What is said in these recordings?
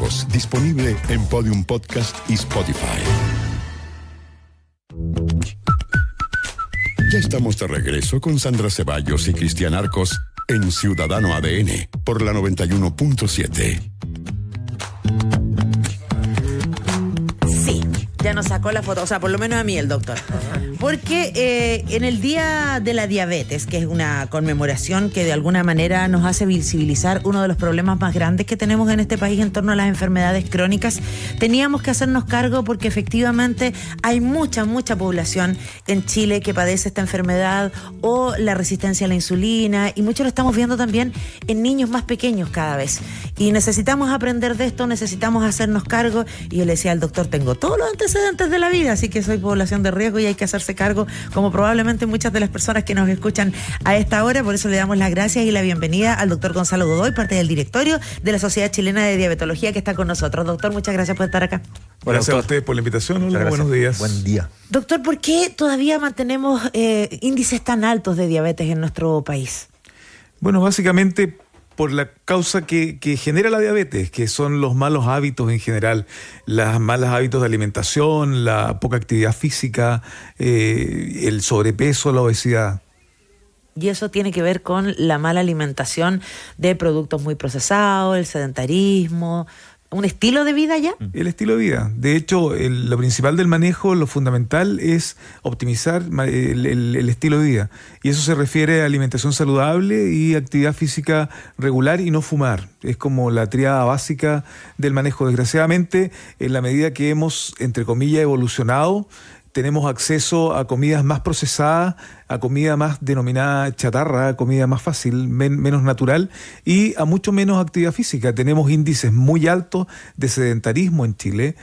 Ambos disponible en Podium Podcast y Spotify. Ya estamos de regreso con Sandra Ceballos y Cristian Arcos en Ciudadano ADN por la 91.7. Sí, ya nos sacó la foto, o sea, por lo menos a mí el doctor. Porque en el Día de la Diabetes, que es una conmemoración que de alguna manera nos hace visibilizar uno de los problemas más grandes que tenemos en este país en torno a las enfermedades crónicas, teníamos que hacernos cargo porque efectivamente hay mucha población en Chile que padece esta enfermedad o la resistencia a la insulina, y mucho lo estamos viendo también en niños más pequeños cada vez. Y necesitamos aprender de esto, necesitamos hacernos cargo. Y yo le decía al doctor, tengo todos los antecedentes de la vida, así que soy población de riesgo y hay que hacerse cargo, como probablemente muchas de las personas que nos escuchan a esta hora. Por eso le damos las gracias y la bienvenida al doctor Gonzalo Godoy, parte del directorio de la Sociedad Chilena de Diabetología, que está con nosotros. Doctor, muchas gracias por estar acá. Gracias a ustedes por la invitación. Hola, buenos días. Buen día. Doctor, ¿por qué todavía mantenemos índices tan altos de diabetes en nuestro país? Bueno, básicamente por la causa que genera la diabetes, que son los malos hábitos en general, los malos hábitos de alimentación, la poca actividad física, el sobrepeso, la obesidad. Y eso tiene que ver con la mala alimentación de productos muy procesados, el sedentarismo, ¿un estilo de vida ya? El estilo de vida. De hecho, lo principal del manejo, lo fundamental es optimizar el estilo de vida. Y eso se refiere a alimentación saludable y actividad física regular y no fumar. Es como la tríada básica del manejo. Desgraciadamente, en la medida que hemos, entre comillas, evolucionado, tenemos acceso a comidas más procesadas, a comida más denominada chatarra, a comida más fácil, menos natural, y a mucho menos actividad física. Tenemos índices muy altos de sedentarismo en Chile.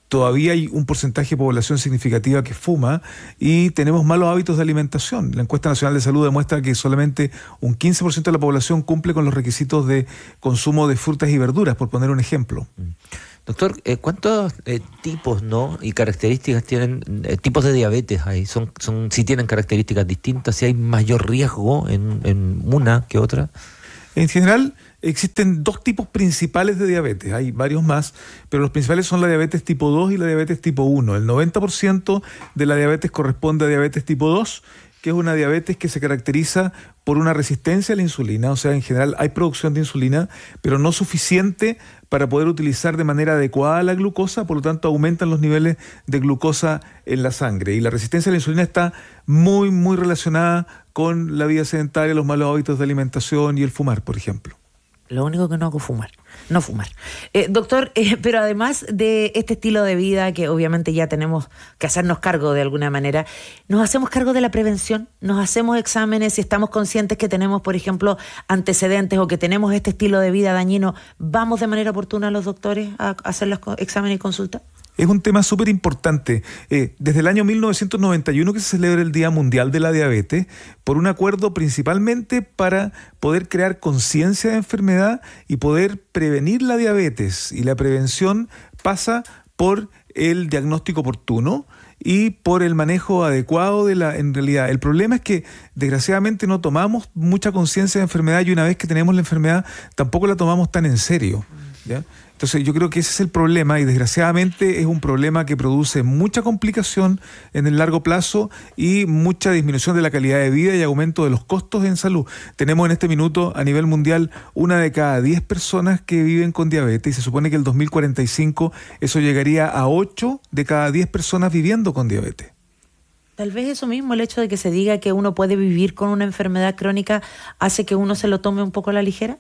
Todavía hay un porcentaje de población significativa que fuma y tenemos malos hábitos de alimentación. La encuesta nacional de salud demuestra que solamente un 15% de la población cumple con los requisitos de consumo de frutas y verduras, por poner un ejemplo. Doctor, ¿cuántos tipos y características tienen, tipos de diabetes hay? Si tienen características distintas, si hay mayor riesgo en una que otra. En general, existen dos tipos principales de diabetes, hay varios más, pero los principales son la diabetes tipo 2 y la diabetes tipo 1. El 90% de la diabetes corresponde a diabetes tipo 2, que es una diabetes que se caracteriza por una resistencia a la insulina. O sea, en general hay producción de insulina, pero no suficiente para poder utilizar de manera adecuada la glucosa, por lo tanto aumentan los niveles de glucosa en la sangre. Y la resistencia a la insulina está muy relacionada con la vida sedentaria, los malos hábitos de alimentación y el fumar, por ejemplo. Lo único que no hago es no fumar. Doctor, pero además de este estilo de vida que obviamente ya tenemos que hacernos cargo de alguna manera, ¿nos hacemos cargo de la prevención? ¿Nos hacemos exámenes si estamos conscientes que tenemos, por ejemplo, antecedentes o que tenemos este estilo de vida dañino? ¿Vamos de manera oportuna a los doctores a hacer los exámenes y consultas? Es un tema súper importante. Desde el año 1991 que se celebra el Día Mundial de la Diabetes, por un acuerdo principalmente para poder crear conciencia de enfermedad y poder prevenir la diabetes. Y la prevención pasa por el diagnóstico oportuno y por el manejo adecuado en realidad. El problema es que desgraciadamente no tomamos mucha conciencia de enfermedad y una vez que tenemos la enfermedad tampoco la tomamos tan en serio, ¿ya? Entonces yo creo que ese es el problema y desgraciadamente es un problema que produce mucha complicación en el largo plazo y mucha disminución de la calidad de vida y aumento de los costos en salud. Tenemos en este minuto a nivel mundial 1 de cada 10 personas que viven con diabetes y se supone que el 2045 eso llegaría a 8 de cada 10 personas viviendo con diabetes. Tal vez eso mismo, el hecho de que se diga que uno puede vivir con una enfermedad crónica, hace que uno se lo tome un poco a la ligera.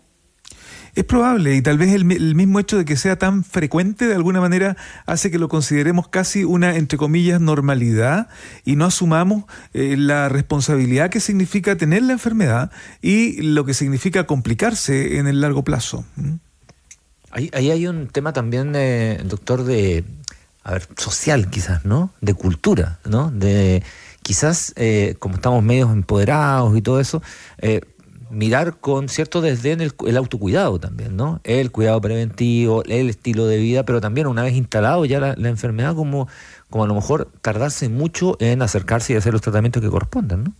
Es probable, y tal vez el mismo hecho de que sea tan frecuente de alguna manera hace que lo consideremos casi una, entre comillas, normalidad y no asumamos la responsabilidad que significa tener la enfermedad y lo que significa complicarse en el largo plazo. Ahí hay un tema también, doctor, social quizás, ¿no? De cultura, ¿no? De quizás, como estamos medios empoderados y todo eso, mirar con cierto desdén el autocuidado también, ¿no? El cuidado preventivo, el estilo de vida, pero también una vez instalado ya la enfermedad, como a lo mejor tardarse mucho en acercarse y hacer los tratamientos que correspondan, ¿no?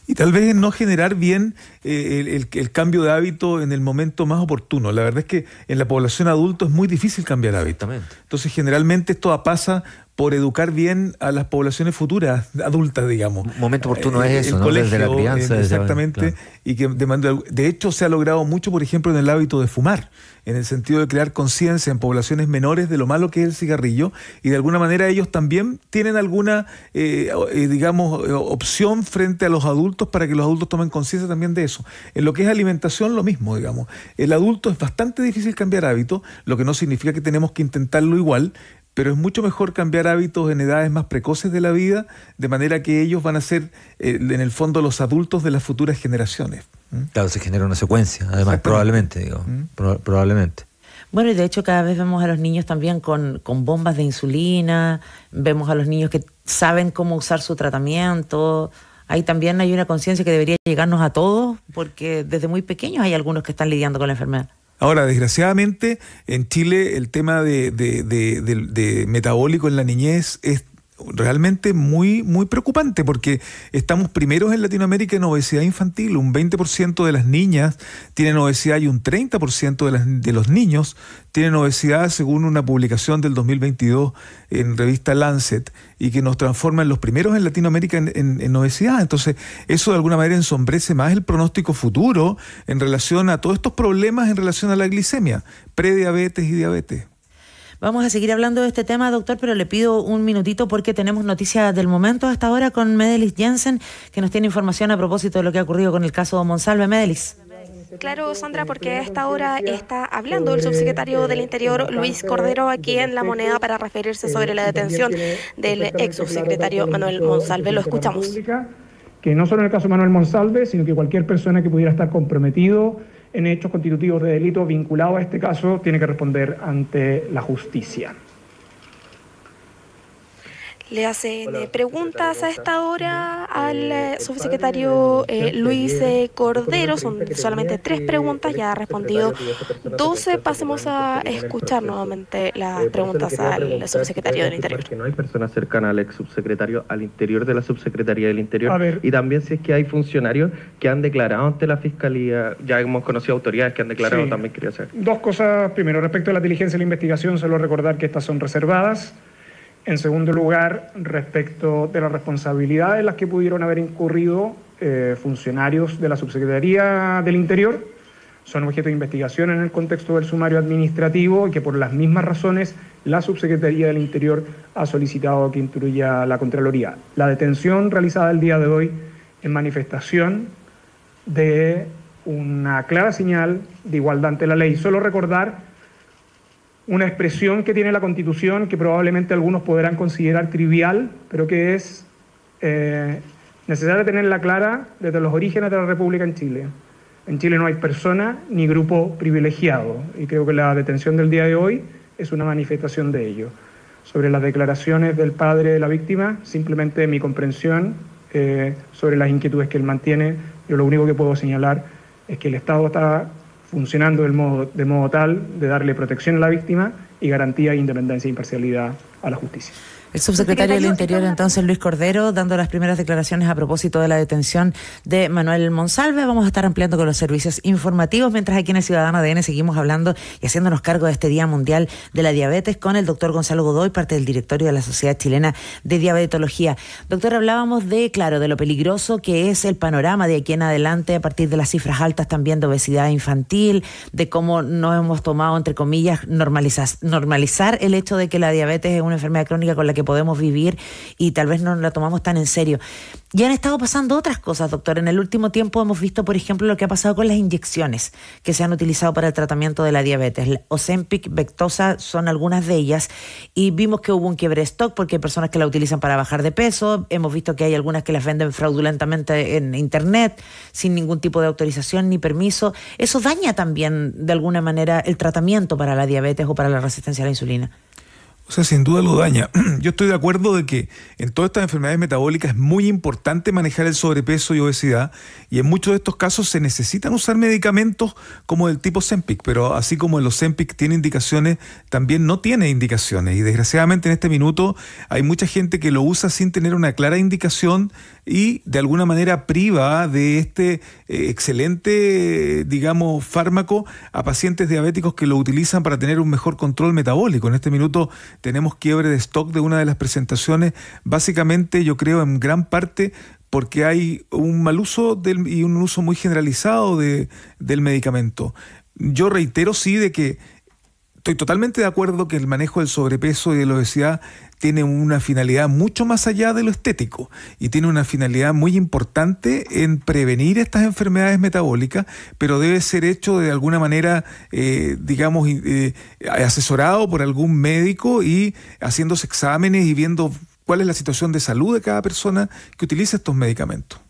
Y tal vez en no generar bien el cambio de hábito en el momento más oportuno. La verdad es que en la población adulta es muy difícil cambiar hábitos. Entonces, generalmente esto pasa por educar bien a las poblaciones futuras, adultas, digamos. Momento oportuno es eso, el ¿no? colegio, Desde la crianza. Exactamente. Claro. Y que de hecho se ha logrado mucho, por ejemplo, en el hábito de fumar, en el sentido de crear conciencia en poblaciones menores de lo malo que es el cigarrillo, y de alguna manera ellos también tienen alguna, opción frente a los adultos para que los adultos tomen conciencia también de eso. En lo que es alimentación, lo mismo, digamos. El adulto es bastante difícil cambiar hábitos, lo que no significa que tenemos que intentarlo igual, pero es mucho mejor cambiar hábitos en edades más precoces de la vida, de manera que ellos van a ser, en el fondo, los adultos de las futuras generaciones. Claro, se genera una secuencia, además, probablemente. Probablemente. Bueno, y de hecho cada vez vemos a los niños también con bombas de insulina, vemos a los niños que saben cómo usar su tratamiento. Ahí también hay una conciencia que debería llegarnos a todos, porque desde muy pequeños hay algunos que están lidiando con la enfermedad. Ahora, desgraciadamente, en Chile el tema de metabólico en la niñez es realmente muy, muy preocupante, porque estamos primeros en Latinoamérica en obesidad infantil. Un 20% de las niñas tienen obesidad y un 30% de los niños tienen obesidad, según una publicación del 2022 en revista Lancet, y que nos transforma en los primeros en Latinoamérica en obesidad. Entonces, eso de alguna manera ensombrece más el pronóstico futuro en relación a todos estos problemas en relación a la glicemia, prediabetes y diabetes. Vamos a seguir hablando de este tema, doctor, pero le pido un minutito porque tenemos noticias del momento hasta ahora con Medelis Jensen, que nos tiene información a propósito de lo que ha ocurrido con el caso Monsalve. Medelis. Claro, Sandra, porque a esta hora está hablando el subsecretario del Interior, Luis Cordero, aquí en La Moneda para referirse sobre la detención del ex subsecretario Manuel Monsalve. Lo escuchamos. Que no solo en el caso de Manuel Monsalve, sino que cualquier persona que pudiera estar comprometido en hechos constitutivos de delito vinculado a este caso tiene que responder ante la justicia. Le hacen preguntas a esta hora al subsecretario Luis Cordero. Son solamente 3 preguntas, ya ha respondido 12. Pasemos a escuchar nuevamente las preguntas al subsecretario del Interior. Que no hay personas cercanas al ex subsecretario al interior de la subsecretaría del Interior. Y también si es que hay funcionarios que han declarado ante la Fiscalía, ya hemos conocido autoridades que han declarado, también quería saber. 2 cosas. Primero, respecto a la diligencia y la investigación, solo recordar que estas son reservadas. En segundo lugar, respecto de las responsabilidades en las que pudieron haber incurrido funcionarios de la Subsecretaría del Interior, son objeto de investigación en el contexto del sumario administrativo y que por las mismas razones la Subsecretaría del Interior ha solicitado que instruya la Contraloría. La detención realizada el día de hoy en manifestación de una clara señal de igualdad ante la ley. Solo recordar una expresión que tiene la Constitución que probablemente algunos podrán considerar trivial, pero que es necesario tenerla clara desde los orígenes de la República en Chile. En Chile no hay persona ni grupo privilegiado, y creo que la detención del día de hoy es una manifestación de ello. Sobre las declaraciones del padre de la víctima, simplemente mi comprensión sobre las inquietudes que él mantiene, yo lo único que puedo señalar es que el Estado está funcionando de modo tal de darle protección a la víctima y garantía de independencia e imparcialidad a la justicia. El subsecretario del Interior, entonces, Luis Cordero, dando las primeras declaraciones a propósito de la detención de Manuel Monsalve. Vamos a estar ampliando con los servicios informativos, mientras aquí en el Ciudadano ADN seguimos hablando y haciéndonos cargo de este Día Mundial de la Diabetes con el doctor Gonzalo Godoy, parte del directorio de la Sociedad Chilena de Diabetología. Doctor, hablábamos de lo peligroso que es el panorama de aquí en adelante a partir de las cifras altas también de obesidad infantil, de cómo no hemos tomado, entre comillas, normalizar el hecho de que la diabetes es una enfermedad crónica con la que podemos vivir y tal vez no la tomamos tan en serio. Ya han estado pasando otras cosas, doctor. En el último tiempo hemos visto, por ejemplo, lo que ha pasado con las inyecciones que se han utilizado para el tratamiento de la diabetes. La Ozempic, Victoza son algunas de ellas, y vimos que hubo un quiebre de stock porque hay personas que la utilizan para bajar de peso. Hemos visto que hay algunas que las venden fraudulentamente en internet sin ningún tipo de autorización ni permiso. Eso daña también de alguna manera el tratamiento para la diabetes o para la resistencia a la insulina. O sea, sin duda lo daña. Yo estoy de acuerdo de que en todas estas enfermedades metabólicas es muy importante manejar el sobrepeso y obesidad, y en muchos de estos casos se necesitan usar medicamentos como el tipo Ozempic, pero así como el Ozempic tiene indicaciones, también no tiene indicaciones, y desgraciadamente en este minuto hay mucha gente que lo usa sin tener una clara indicación y de alguna manera priva de este excelente, digamos, fármaco a pacientes diabéticos que lo utilizan para tener un mejor control metabólico. En este minuto tenemos quiebre de stock de una de las presentaciones, básicamente yo creo en gran parte porque hay un mal uso y un uso muy generalizado del medicamento. Yo reitero sí de que estoy totalmente de acuerdo que el manejo del sobrepeso y de la obesidad tiene una finalidad mucho más allá de lo estético y tiene una finalidad muy importante en prevenir estas enfermedades metabólicas, pero debe ser hecho de alguna manera, digamos, asesorado por algún médico y haciéndose exámenes y viendo cuál es la situación de salud de cada persona que utiliza estos medicamentos.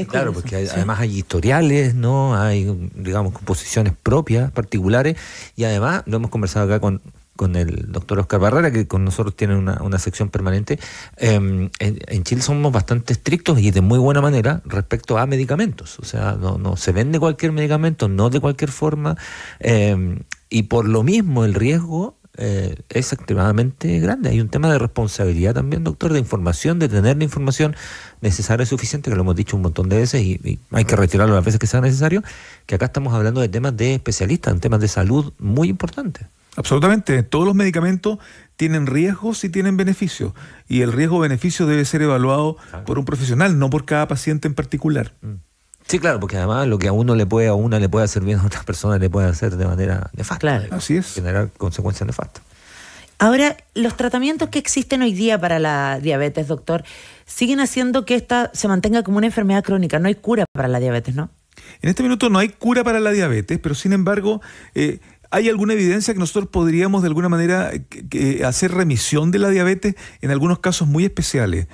Claro, porque además hay historiales, ¿no? Hay, digamos, composiciones propias, particulares, y además lo hemos conversado acá con el doctor Oscar Barrera, que con nosotros tiene una sección permanente. En Chile somos bastante estrictos y de muy buena manera respecto a medicamentos. O sea, no se vende cualquier medicamento, no de cualquier forma, y por lo mismo el riesgo es extremadamente grande. Hay un tema de responsabilidad también, doctor, de información, de tener la información necesaria y suficiente, que lo hemos dicho un montón de veces y hay que retirarlo las veces que sea necesario, que acá estamos hablando de temas de especialistas, en temas de salud muy importantes. Absolutamente, todos los medicamentos tienen riesgos y tienen beneficios, y el riesgo-beneficio debe ser evaluado por un profesional, no por cada paciente en particular. Sí, claro, porque además lo que a una le puede hacer bien, a otras personas le puede hacer de manera nefasta. Claro. Así es. Generar consecuencias nefastas. Ahora, los tratamientos que existen hoy día para la diabetes, doctor, siguen haciendo que esta se mantenga como una enfermedad crónica. No hay cura para la diabetes, ¿no? En este minuto no hay cura para la diabetes, pero sin embargo hay alguna evidencia que nosotros podríamos de alguna manera hacer remisión de la diabetes en algunos casos muy especiales,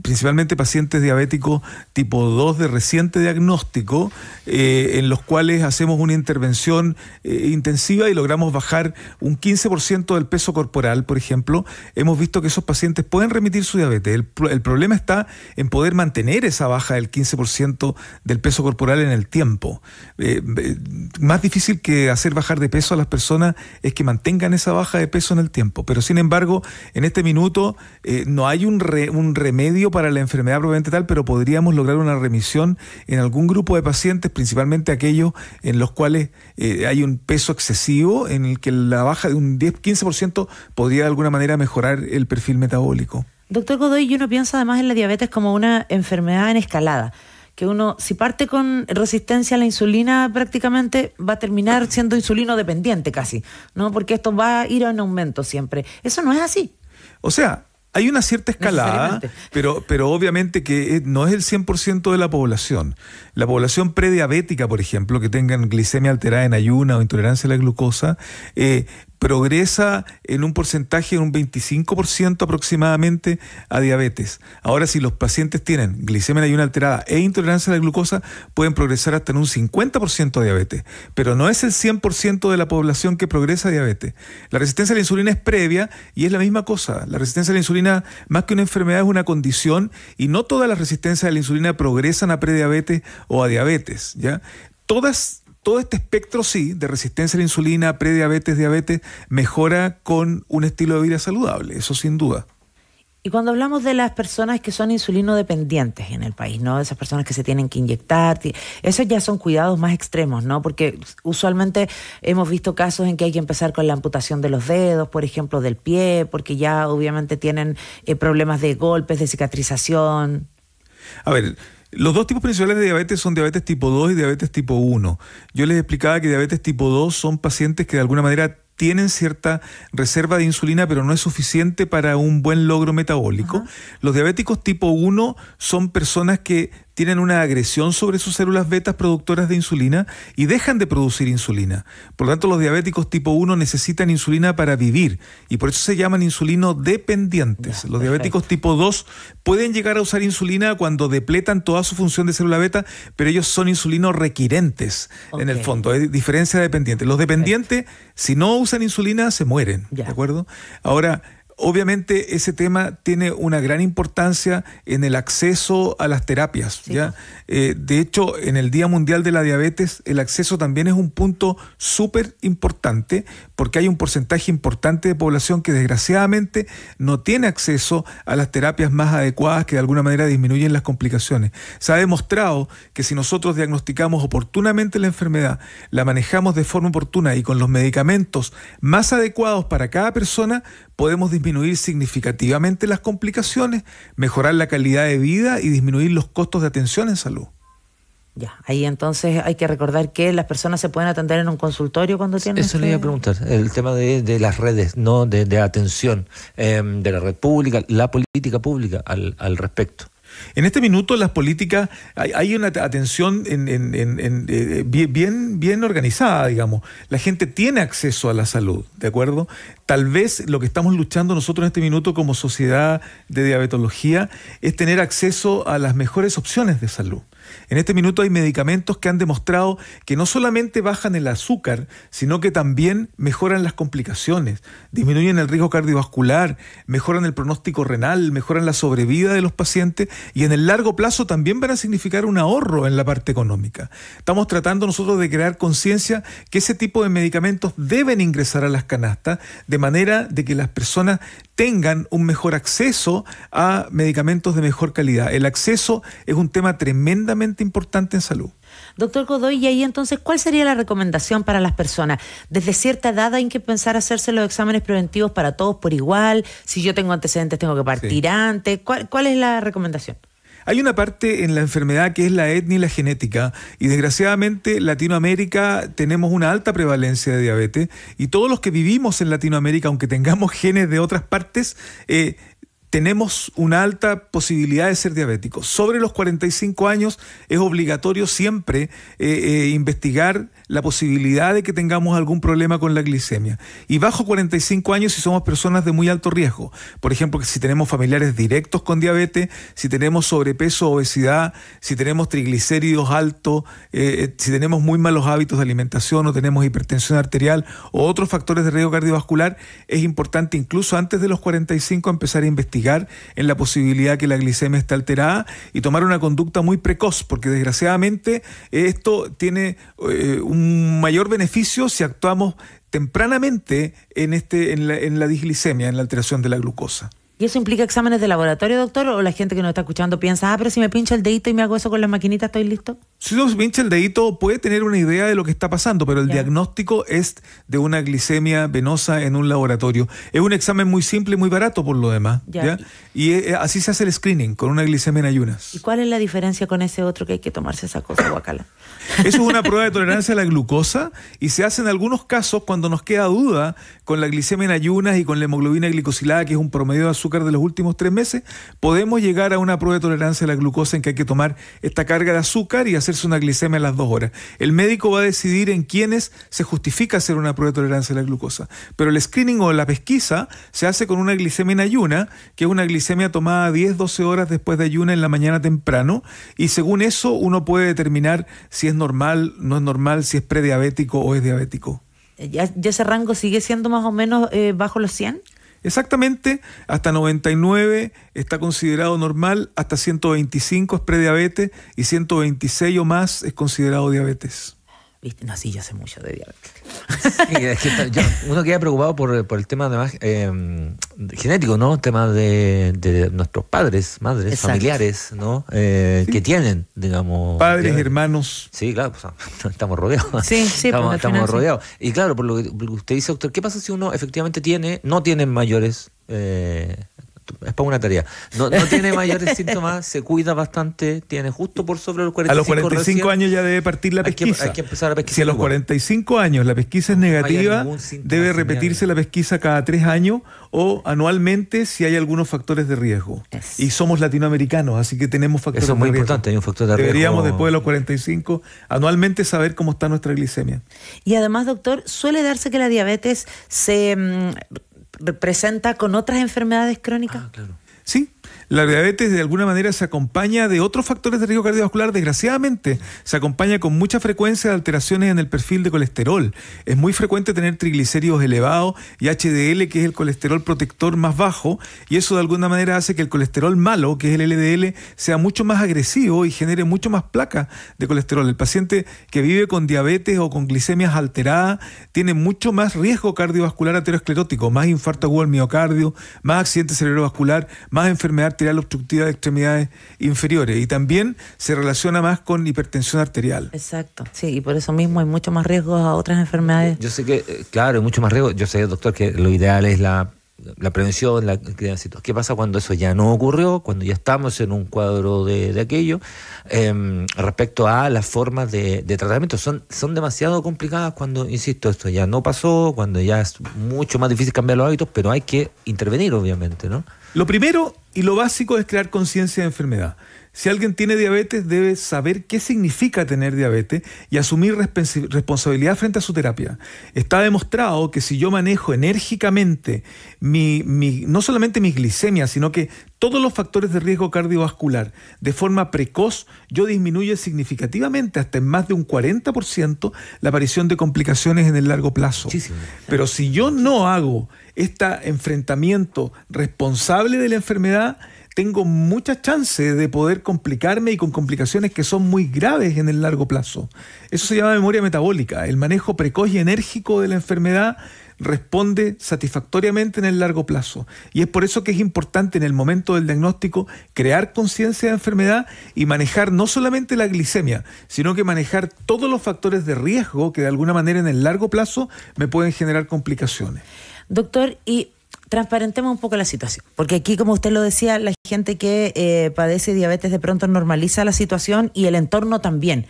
principalmente pacientes diabéticos tipo 2 de reciente diagnóstico, en los cuales hacemos una intervención intensiva y logramos bajar un 15% del peso corporal, por ejemplo. Hemos visto que esos pacientes pueden remitir su diabetes. El problema está en poder mantener esa baja del 15% del peso corporal en el tiempo. Más difícil que hacer bajar de peso a las personas es que mantengan esa baja de peso en el tiempo, pero sin embargo en este minuto no hay un remedio para la enfermedad propiamente tal, pero podríamos lograr una remisión en algún grupo de pacientes, principalmente aquellos en los cuales hay un peso excesivo, en el que la baja de un 10-15% podría de alguna manera mejorar el perfil metabólico. Doctor Godoy, uno piensa además en la diabetes como una enfermedad en escalada, que uno, si parte con resistencia a la insulina, prácticamente va a terminar siendo insulino dependiente casi, ¿no? Porque esto va a ir en aumento siempre. Eso no es así. O sea, hay una cierta escalada, pero obviamente que no es el 100% de la población. La población prediabética, por ejemplo, que tengan glicemia alterada en ayuna o intolerancia a la glucosa, progresa en un porcentaje de un 25% aproximadamente a diabetes. Ahora, si los pacientes tienen glicemia en ayuna alterada e intolerancia a la glucosa, pueden progresar hasta en un 50% a diabetes, pero no es el 100% de la población que progresa a diabetes. La resistencia a la insulina es previa y es la misma cosa. La resistencia a la insulina, más que una enfermedad, es una condición, y no todas las resistencias a la insulina progresan a prediabetes o a diabetes, ¿ya? Todo este espectro, sí, de resistencia a la insulina, prediabetes, diabetes, mejora con un estilo de vida saludable, eso sin duda. Y cuando hablamos de las personas que son insulinodependientes en el país, ¿no? Esas personas que se tienen que inyectar, esos ya son cuidados más extremos, ¿no? Porque usualmente hemos visto casos en que hay que empezar con la amputación de los dedos, por ejemplo, del pie, porque ya obviamente tienen problemas de golpes, de cicatrización. A ver, los dos tipos principales de diabetes son diabetes tipo 2 y diabetes tipo 1. Yo les explicaba que diabetes tipo 2 son pacientes que de alguna manera tienen cierta reserva de insulina, pero no es suficiente para un buen logro metabólico. Los diabéticos tipo 1 son personas que tienen una agresión sobre sus células betas productoras de insulina y dejan de producir insulina. Por lo tanto, los diabéticos tipo 1 necesitan insulina para vivir y por eso se llaman insulino dependientes. Los diabéticos tipo 2 pueden llegar a usar insulina cuando depletan toda su función de célula beta, pero ellos son insulino requirentes en el fondo, es diferencia de dependientes. Los dependientes, si no usan insulina, se mueren, ¿de acuerdo? Ahora, obviamente ese tema tiene una gran importancia en el acceso a las terapias, ¿ya? De hecho, en el Día Mundial de la Diabetes, el acceso también es un punto súper importante porque hay un porcentaje importante de población que desgraciadamente no tiene acceso a las terapias más adecuadas que de alguna manera disminuyen las complicaciones. Se ha demostrado que si nosotros diagnosticamos oportunamente la enfermedad, la manejamos de forma oportuna y con los medicamentos más adecuados para cada persona, podemos disminuir significativamente las complicaciones, mejorar la calidad de vida y disminuir los costos de atención en salud. Ya, ahí entonces hay que recordar que las personas se pueden atender en un consultorio cuando tienen... Eso le iba a preguntar, el tema de las redes, ¿no? de atención, de la red pública, la política pública al respecto. En este minuto las políticas, hay una atención bien organizada, digamos. La gente tiene acceso a la salud, ¿de acuerdo? Tal vez lo que estamos luchando nosotros en este minuto como sociedad de diabetología es tener acceso a las mejores opciones de salud. En este minuto hay medicamentos que han demostrado que no solamente bajan el azúcar, sino que también mejoran las complicaciones, disminuyen el riesgo cardiovascular, mejoran el pronóstico renal, mejoran la sobrevida de los pacientes y en el largo plazo también van a significar un ahorro en la parte económica. Estamos tratando nosotros de crear conciencia que ese tipo de medicamentos deben ingresar a las canastas de manera de que las personas tengan un mejor acceso a medicamentos de mejor calidad. El acceso es un tema tremendamente importante en salud. Doctor Godoy, y ahí entonces, ¿cuál sería la recomendación para las personas? ¿Desde cierta edad hay que pensar hacerse los exámenes preventivos para todos por igual? Si yo tengo antecedentes, ¿tengo que partir antes? ¿Cuál es la recomendación? Hay una parte en la enfermedad que es la etnia y la genética y desgraciadamente en Latinoamérica tenemos una alta prevalencia de diabetes y todos los que vivimos en Latinoamérica, aunque tengamos genes de otras partes, tenemos una alta posibilidad de ser diabéticos. Sobre los 45 años es obligatorio siempre investigar la posibilidad de que tengamos algún problema con la glicemia. Y bajo 45 años si somos personas de muy alto riesgo. Por ejemplo, si tenemos familiares directos con diabetes, si tenemos sobrepeso, obesidad, si tenemos triglicéridos altos, si tenemos muy malos hábitos de alimentación o tenemos hipertensión arterial o otros factores de riesgo cardiovascular, es importante incluso antes de los 45 empezar a investigar en la posibilidad que la glicemia está alterada y tomar una conducta muy precoz, porque desgraciadamente esto tiene un mayor beneficio si actuamos tempranamente en la disglicemia, en la alteración de la glucosa. ¿Y eso implica exámenes de laboratorio, doctor? ¿O la gente que nos está escuchando piensa, pero si me pincho el dedito y me hago eso con la maquinita, ¿estoy listo? Si uno se pincha el dedito puede tener una idea de lo que está pasando, pero el diagnóstico es de una glicemia venosa en un laboratorio. Es un examen muy simple y muy barato por lo demás. ¿Ya? Y así se hace el screening, con una glicemia en ayunas. ¿Y cuál es la diferencia con ese otro que hay que tomarse esa cosa, guacala? Eso es una prueba de tolerancia a la glucosa y se hace en algunos casos cuando nos queda duda con la glicemia en ayunas y con la hemoglobina glicosilada, que es un promedio de azúcar de los últimos 3 meses, podemos llegar a una prueba de tolerancia a la glucosa en que hay que tomar esta carga de azúcar y hacerse una glicemia a las 2 horas. El médico va a decidir en quiénes se justifica hacer una prueba de tolerancia a la glucosa, pero el screening o la pesquisa se hace con una glicemia en ayuna, que es una glicemia tomada 10-12 horas después de ayuna en la mañana temprano, y según eso uno puede determinar si es normal, no es normal, si es prediabético o es diabético. ¿Ya ese rango sigue siendo más o menos bajo los 100? Exactamente, hasta 99 está considerado normal, hasta 125 es prediabetes y 126 o más es considerado diabetes. ¿Viste? No, sí, yo sé mucho de diabetes. Sí, es que uno queda preocupado por el tema además genético, ¿no? El tema de nuestros padres, madres, exacto, familiares, ¿no? Sí. Que tienen, digamos... Padres, hermanos. Sí, claro, pues, estamos rodeados. Sí, estamos rodeados. Y claro, por lo que usted dice, doctor, ¿qué pasa si uno efectivamente no tiene mayores es para una tarea. No tiene mayores síntomas, se cuida bastante, tiene justo por sobre los 45. A los 45 años ya debe partir la pesquisa. Hay que empezar a pesquisar. Si a los 45 años la pesquisa es negativa, debe repetirse la pesquisa cada 3 años o anualmente si hay algunos factores de riesgo. Y somos latinoamericanos, así que tenemos factores de riesgo. Eso es muy importante, hay un factor de riesgo. Deberíamos después de los 45 anualmente saber cómo está nuestra glicemia. Y además, doctor, suele darse que la diabetes se presenta con otras enfermedades crónicas. Claro. Sí, la diabetes de alguna manera se acompaña de otros factores de riesgo cardiovascular, desgraciadamente. Se acompaña con mucha frecuencia de alteraciones en el perfil de colesterol. Es muy frecuente tener triglicéridos elevados y HDL, que es el colesterol protector más bajo, y eso de alguna manera hace que el colesterol malo, que es el LDL, sea mucho más agresivo y genere mucho más placa de colesterol. El paciente que vive con diabetes o con glicemias alteradas tiene mucho más riesgo cardiovascular aterosclerótico, más infarto agudo del miocardio, más accidente cerebrovascular, más enfermedad arterial obstructiva de extremidades inferiores, y también se relaciona más con hipertensión arterial. Exacto, sí, y por eso mismo hay mucho más riesgo a otras enfermedades. Yo sé que, claro, hay mucho más riesgo. Yo sé, doctor, que lo ideal es la prevención, ¿qué pasa cuando eso ya no ocurrió? Cuando ya estamos en un cuadro de aquello. Respecto a las formas de tratamiento, son demasiado complicadas cuando, insisto, esto ya no pasó, cuando ya es mucho más difícil cambiar los hábitos, pero hay que intervenir, obviamente, ¿no? Lo primero y lo básico es crear conciencia de enfermedad. Si alguien tiene diabetes, debe saber qué significa tener diabetes y asumir responsabilidad frente a su terapia. Está demostrado que si yo manejo enérgicamente no solamente mi glicemia, sino que todos los factores de riesgo cardiovascular de forma precoz, yo disminuyo significativamente, hasta en más de un 40%, la aparición de complicaciones en el largo plazo. Muchísimo. Pero si yo no hago este enfrentamiento responsable de la enfermedad, tengo mucha chance de poder complicarme y con complicaciones que son muy graves en el largo plazo. Eso se llama memoria metabólica. El manejo precoz y enérgico de la enfermedad responde satisfactoriamente en el largo plazo. Y es por eso que es importante en el momento del diagnóstico crear conciencia de enfermedad y manejar no solamente la glicemia, sino que manejar todos los factores de riesgo que de alguna manera en el largo plazo me pueden generar complicaciones. Doctor, y transparentemos un poco la situación, porque aquí, como usted lo decía, la gente que padece diabetes de pronto normaliza la situación y el entorno también.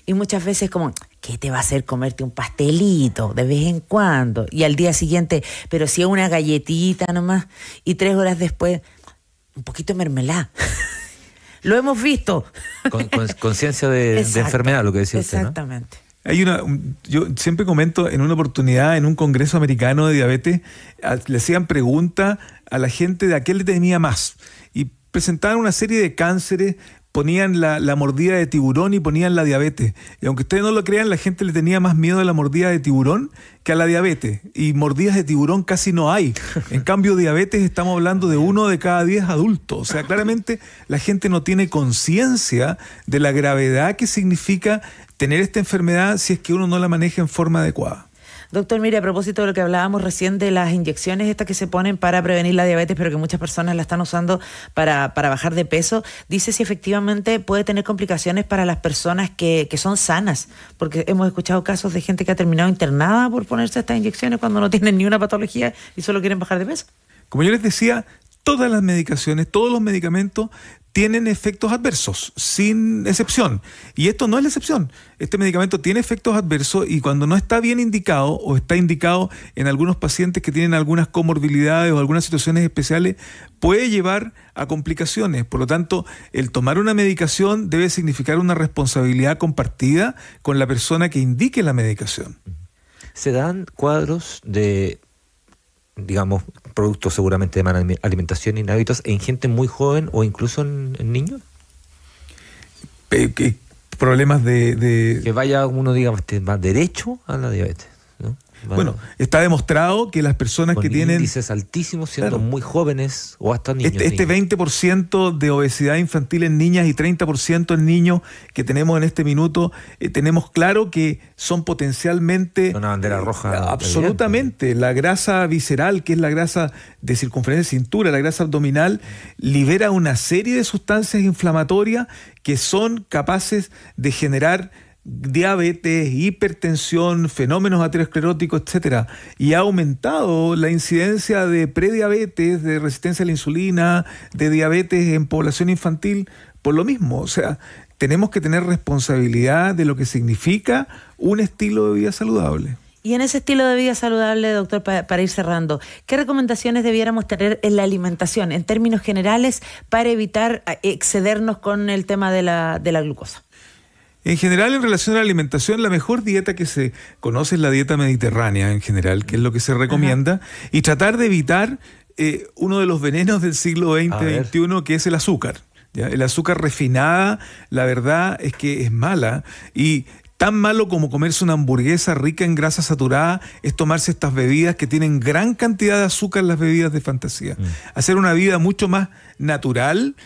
Y muchas veces como, ¿qué te va a hacer comerte un pastelito de vez en cuando? Y al día siguiente, pero si es una galletita nomás, y 3 horas después, un poquito de mermelada. Lo hemos visto. Conciencia de enfermedad, lo que decía usted, ¿no? Exactamente. Yo siempre comento en una oportunidad en un congreso americano de diabetes, le hacían preguntas a la gente de a qué le temía más y presentaban una serie de cánceres, ponían la mordida de tiburón y ponían la diabetes. Y aunque ustedes no lo crean, la gente le tenía más miedo a la mordida de tiburón que a la diabetes. Y mordidas de tiburón casi no hay. En cambio, diabetes estamos hablando de 1 de cada 10 adultos. O sea, claramente la gente no tiene conciencia de la gravedad que significa tener esta enfermedad si es que uno no la maneja en forma adecuada. Doctor, mire, a propósito de lo que hablábamos recién de las inyecciones estas que se ponen para prevenir la diabetes, pero que muchas personas la están usando para bajar de peso, dice si efectivamente puede tener complicaciones para las personas que son sanas, porque hemos escuchado casos de gente que ha terminado internada por ponerse estas inyecciones cuando no tienen ni una patología y solo quieren bajar de peso. Como yo les decía, todas las medicaciones, todos los medicamentos tienen efectos adversos, sin excepción. Y esto no es la excepción. Este medicamento tiene efectos adversos y cuando no está bien indicado o está indicado en algunos pacientes que tienen algunas comorbilidades o algunas situaciones especiales, puede llevar a complicaciones. Por lo tanto, el tomar una medicación debe significar una responsabilidad compartida con la persona que indique la medicación. ¿Se dan cuadros de, digamos, productos seguramente de mala alimentación y hábitos en gente muy joven o incluso en niños? Problemas de... Que vaya uno, digamos, va derecho a la diabetes, ¿no? Bueno, está demostrado que las personas que tienen índices altísimos siendo muy jóvenes o hasta niños. Este 20% de obesidad infantil en niñas y 30% en niños que tenemos en este minuto, tenemos claro que son potencialmente... Una bandera roja. Absolutamente. Evidente. La grasa visceral, que es la grasa de circunferencia de cintura, la grasa abdominal, libera una serie de sustancias inflamatorias que son capaces de generar diabetes, hipertensión, fenómenos ateroscleróticos, etcétera, y ha aumentado la incidencia de prediabetes, de resistencia a la insulina, de diabetes en población infantil, por lo mismo. O sea, tenemos que tener responsabilidad de lo que significa un estilo de vida saludable. Y en ese estilo de vida saludable, doctor, para ir cerrando, ¿qué recomendaciones debiéramos tener en la alimentación, en términos generales, para evitar excedernos con el tema de la glucosa? En general, en relación a la alimentación, la mejor dieta que se conoce es la dieta mediterránea, en general, que es lo que se recomienda, y tratar de evitar uno de los venenos del siglo XX-XXI, que es el azúcar. ¿Ya? El azúcar refinada, la verdad es que es mala, y tan malo como comerse una hamburguesa rica en grasa saturada es tomarse estas bebidas que tienen gran cantidad de azúcar, las bebidas de fantasía. Hacer una vida mucho más natural,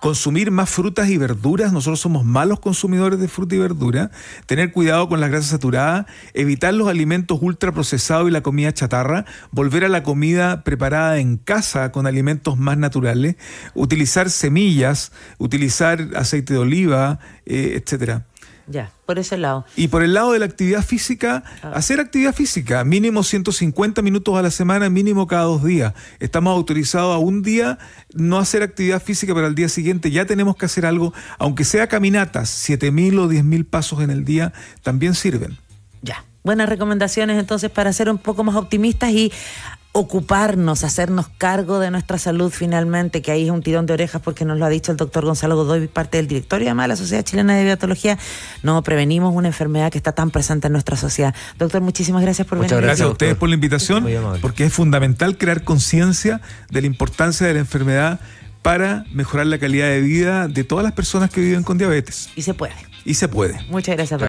consumir más frutas y verduras. Nosotros somos malos consumidores de fruta y verdura. Tener cuidado con las grasas saturadas, evitar los alimentos ultraprocesados y la comida chatarra, volver a la comida preparada en casa con alimentos más naturales, utilizar semillas, utilizar aceite de oliva, etcétera. Ya, por ese lado. Y por el lado de la actividad física, hacer actividad física, mínimo 150 minutos a la semana, mínimo cada 2 días. Estamos autorizados a un día no hacer actividad física, para el día siguiente ya tenemos que hacer algo, aunque sea caminatas, 7.000 o 10.000 pasos en el día, también sirven. Ya, buenas recomendaciones entonces para ser un poco más optimistas y ocuparnos, hacernos cargo de nuestra salud finalmente, que ahí es un tirón de orejas porque nos lo ha dicho el doctor Gonzalo Godoy, parte del directorio además de la Sociedad Chilena de Diabetología. No prevenimos una enfermedad que está tan presente en nuestra sociedad. Doctor, muchísimas gracias por venir. Muchas gracias a ustedes por la invitación, porque es fundamental crear conciencia de la importancia de la enfermedad para mejorar la calidad de vida de todas las personas que viven con diabetes. Y se puede. Y se puede. Muchas gracias.